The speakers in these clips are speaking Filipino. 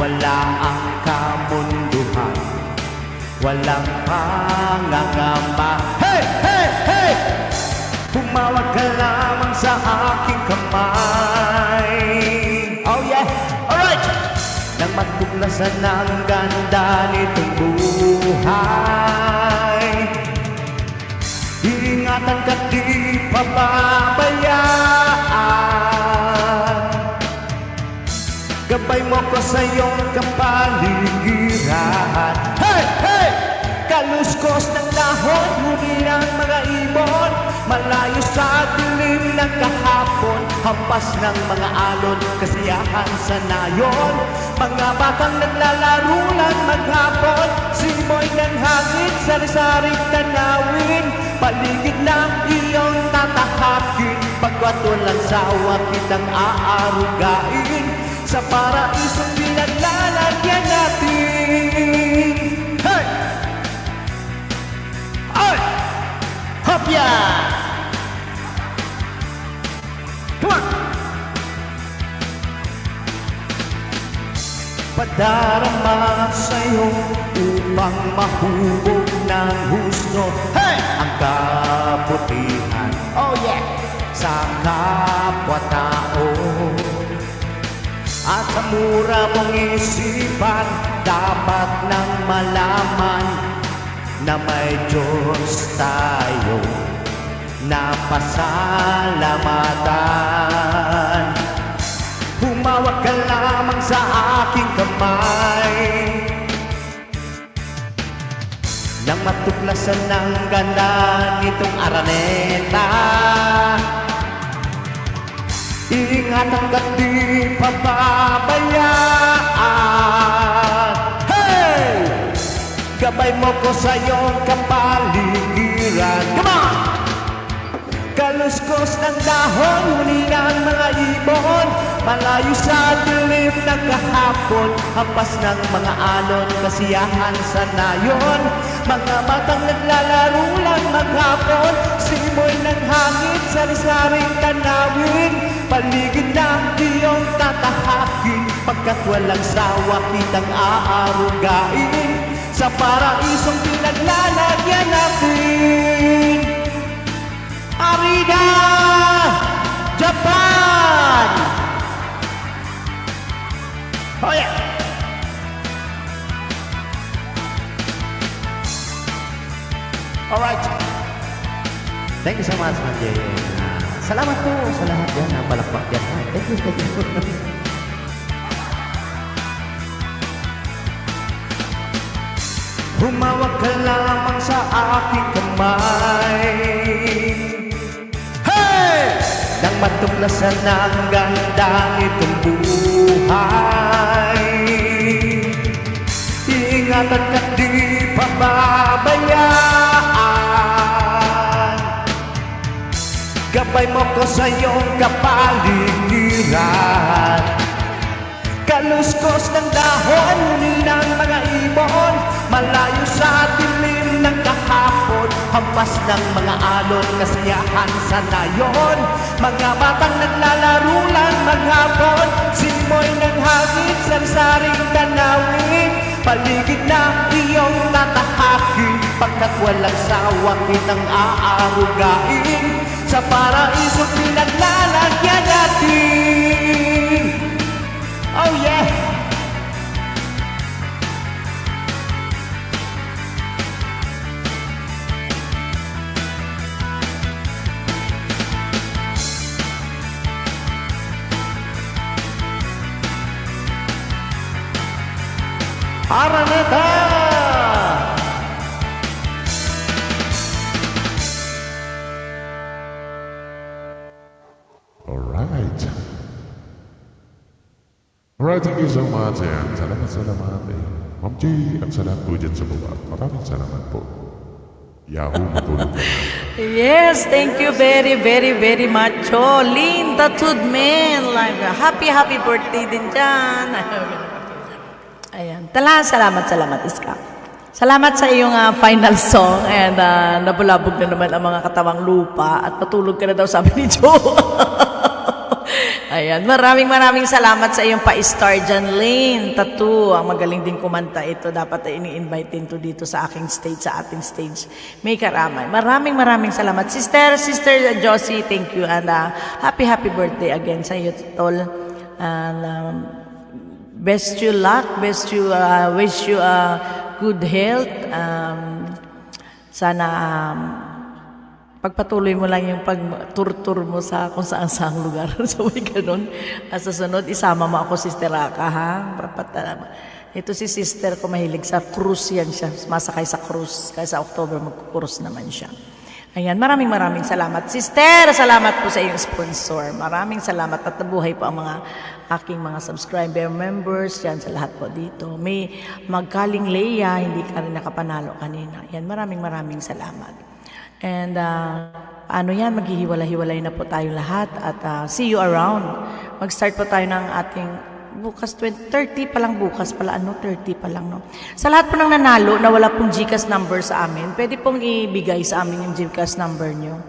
wala ang kamunduhan, walang pangangamba. Hey! Hey! Hey! Humawag ka lamang sa aking kamay. Oh yeah! Alright! Nang matuklasan ng ganda nitong buhay, ingatan ka di pababayaan. Gabay mo ko sa iyong kapaligiran. Hey! Hey! Kaluskos ng dahon, huli ng mga ibon, malayo sa dilim ng kahapon, hampas ng mga alon, kasiyahan sa nayon. Mga batang naglalaro lang maghapon, simoy ng hangin, sari-saring tanawin, paligid ng iyong tatahakin. Pagkat walang sawa kitang aarugain, sa paraisong pinaglalagyan natin. Hey! Ay! Hopya! Come on! Padarama sa'yo upang mahubog ng husto. Hey! Ang kabutihan, oh yeah! Sa kapwa-tao. At sa mura mong isipan, dapat nang malaman na may Diyos tayo na pasalamatan. Humawag ka lamang sa aking kamay, nang matuklasan ng ganda nitong araneta. Ingatan ka di pababayaan. Hey! Gabay mo ko sa iyong kapaligiran. Come on! Kaluskos ng dahon, huli ng mga ibon, malayo sa dilim ng kahapon, hampas ng mga alon, kasiyahan sa nayon. Mga batang naglalaro lang maghapon, simoy ng hangin, sari-saring tanawin, paligid ng iyong tatahakin. Pagkat walang sawa kitang aarugain, sa paraisong pinaglalagyan natin. Arida! Japan! Oh yeah! Alright! Thank you so much, Ma'am Jay. Salamat po sa lahat yan na palakpak yan. Thank you, thank you. Humawag ka lamang sa aking kamay, hey! Nang matuklasan ng ganda nitong buhay, ingatan ka di pababayaan. Gabay mo ko sa iyong kapaligiran. Kaluskos ng dahon, huli ng mga ibon, malayo sa dilim ng kahapon, hampas ng mga alon, kasiyahan sa nayon. Mga batang naglalaro lang maghapon, simoy ng hangin, sari-saring tanawin, paligid ng iyong tatahakin. Pagkat walang sawa kitang aarugain, sa paraisong pinaglalagyan natin. Oh yeah! Araneta! Alright. Alright, thank you so much. Ayan, salamat Ma'am G, at salamat po dyan sa baba. Maraming salamat po. Yahoo, matulog ka. Yes, thank you very, very, very much. Oh, Linda Tudman. Happy birthday din dyan. Ayan. Salamat, Iska. Salamat sa iyong final song and nabulabog na naman ang mga katawang lupa at matulog ka na daw, sabi ni Joe. Ayan, maraming salamat sa iyong pa-star dyan, Lynn. Tattoo, ang magaling din kumanta ito. Dapat ay ini-invite din to dito sa aking stage, sa ating stage. May karamay. Maraming salamat. Sister Josie, thank you. And happy birthday again sa iyo, Tol. And best you luck, wish you good health. Sana pagpatuloy mo lang yung pag-tour mo sa kung saan lugar. So, may ganun. At sa sunod, isama mo ako, Sister Aka, ha? Ito si Sister ko, mahilig sa cruise yan siya. Masakay sa cruise. Kaya sa October, mag-cruise naman siya. Ayan, maraming salamat. Sister, salamat po sa iyong sponsor. Maraming salamat at nabuhay po ang mga aking mga subscriber members. Yan sa lahat po dito. May Magkaling Leia, hindi ka rin nakapanalo kanina. Yan, maraming salamat. And ano yan, maghihiwalay-hiwalay na po tayo lahat at see you around. Mag-start po tayo ng ating bukas, 30 pa lang bukas pala, 30 pa lang, no? Sa lahat po ng nanalo na wala pong GCash number sa amin, pwede pong ibigay sa amin yung GCash number nyo.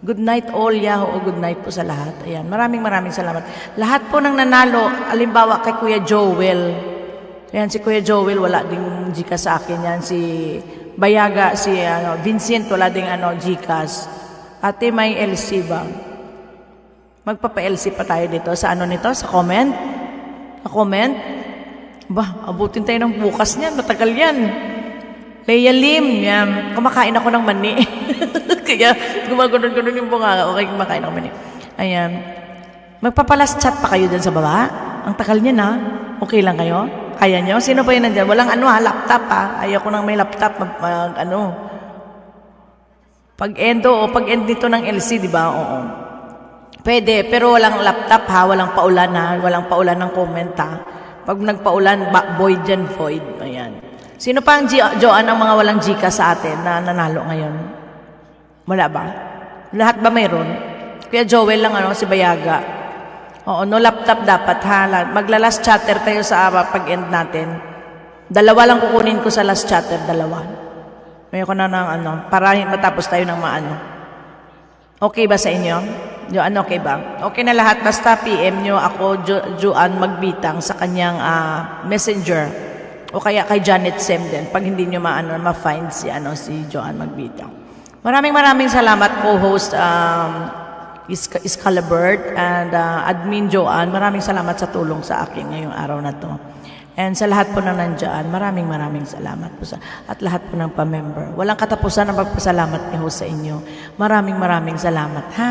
Good night all, Yahoo, good night po sa lahat. Ayan, maraming salamat. Lahat po ng nanalo, alimbawa kay Kuya Joel. Ayan, si Kuya Joel, wala ding GCash sa akin. Yan, si Bayaga, si Vincent, wala ding GCash. Ate, may LC ba? Magpapa-LC pa tayo dito. Sa nito? Sa comment? Sa comment? Ba, abutin tayo ng bukas niyan. Matagal yan. Leia Lim, yan. Kumakain ako ng mani. Kaya gumagunon yung bunga. Okay, kumakain ako ng mani. Ayan. Magpapalas chat pa kayo dyan sa baba? Ang tagal niya na. Okay lang kayo? Kaya nyo? Sino pa yun nandyan? Walang laptop Ayaw ko nang may laptop. Pag-end dito ng LC, di ba? Oo. Pwede, pero walang laptop walang paulan walang paulan ng comment Pag nagpaulan, void dyan, void. Ayan. Sino pa ang Joan ang mga walang Gcash sa atin na nanalo ngayon? Wala ba? Lahat ba mayroon? Kuya Joel lang si Bayaga. Oo, no laptop dapat Magla-last chatter tayo sa pag-end natin. 2 lang kukunin ko sa last chatter, 2. May ko na ng para matapos tayo ng maano. Okay ba sa inyo? Joan, okay ba? Okay na lahat. Basta PM nyo ako, Joan Magbitang sa kanyang messenger. O kaya kay Janet Sem din. Pag hindi nyo ma-find si Joan Magbitang. Maraming salamat, co-host Iscalibert and admin Joan. Maraming salamat sa tulong sa akin ngayong araw na to. And sa lahat po na nandyan, maraming salamat po at lahat po ng pa-member. Walang katapusan ang pagpasalamat ni host sa inyo. Maraming salamat, ha?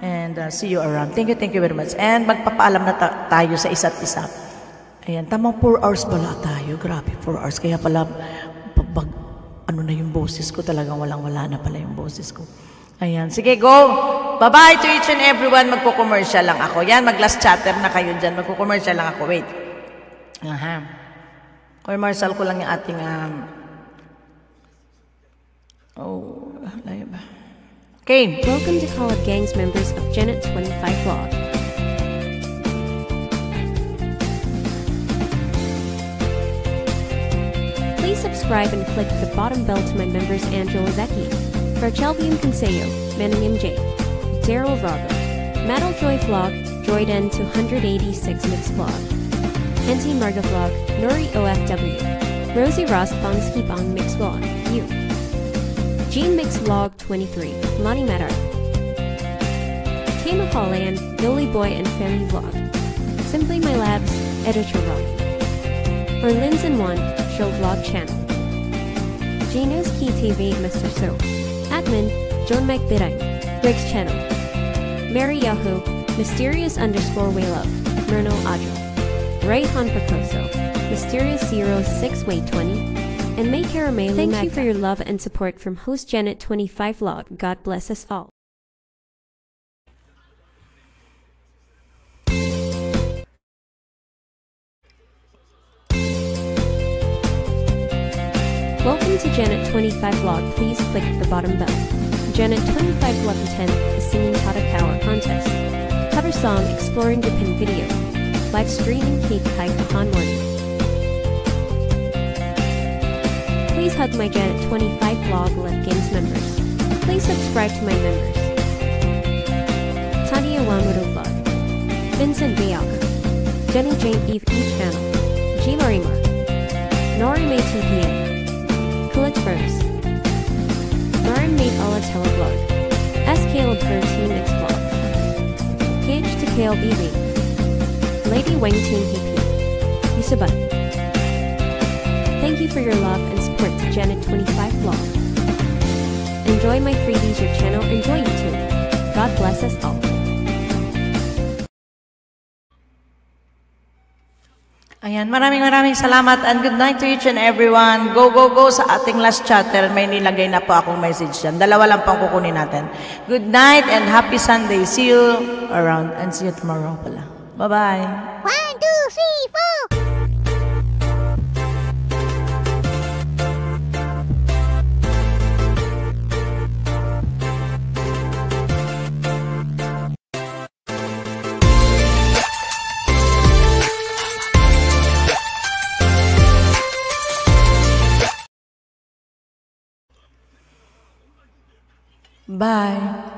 And see you around. Thank you very much. And magpapaalam na tayo sa isa't isa. Ayan, tamang 4 hours pala tayo. Grabe, 4 hours. Kaya pala, na yung boses ko, talagang walang-wala na pala yung boses ko. Ayan, sige, go! Bye-bye to each and everyone. Magko-commercial lang ako. Yan, mag-last chatter na kayo dyan. Magko-commercial lang ako. Wait. Aha. Commercial ko lang yung ating... layo ba? Okay. Welcome to Call Up Gangs members of Janet 25 Vlog. Please subscribe and click the bottom bell to my members Angela Zeki, Farchelvian Consejo, Menem J, Daryl Robert, Metal Joy Vlog, Joyden 286 Mix Vlog, NT Marga Vlog, Nori OFW, Rosie Ross Bongski Bong Mix Vlog, You, Gene Mix Vlog 23, Lonnie Matar, Kama Holland, Lily Boy and Family Vlog, Simply My Labs, Editor Ronnie, Orlins and One, Show Vlog Channel, Gino's Key TV Mr. So, Admin, John Mike Birang, Rick's Channel, Mary Yahoo, Mysterious _ Way Love, Myrno Adro, Ray Han Percoso, Mysterious 06 Way 20, and May Caramel. Thank you for your love and support from host Janet 25 Vlog. God bless us all. Welcome to Janet 25 Vlog. Please click the bottom bell. Janet 25 Vlog 10 is singing Tata Power Contest. Cover song Exploring Japan video. Live streaming Cake Kai Kahan Morning. Please hug my Janet 25 Vlog Let Games members. Please subscribe to my members. Tadia Wanwado Vlog. Vincent Bayok, Jenny Jane Eve E Channel, G Marimar, Norime TPN, Coolidge Burns, Lauren Made Ala Teleblog, S Caleb 13 Mix Vlog, KH to Kale BB, Lady Wang Team PP, Yusuban. Thank you for your love and support to Janet25 Vlog. Enjoy my freebies, your channel, enjoy YouTube. God bless us all. Ayan, maraming salamat and good night to each and everyone. Go, go, go sa ating last chatter. May nilagay na po akong message dyan. Dalawa lang pang kukunin natin. Good night and happy Sunday. See you around and see you tomorrow pala. Bye-bye. 1, 2, 3, 4. Bye.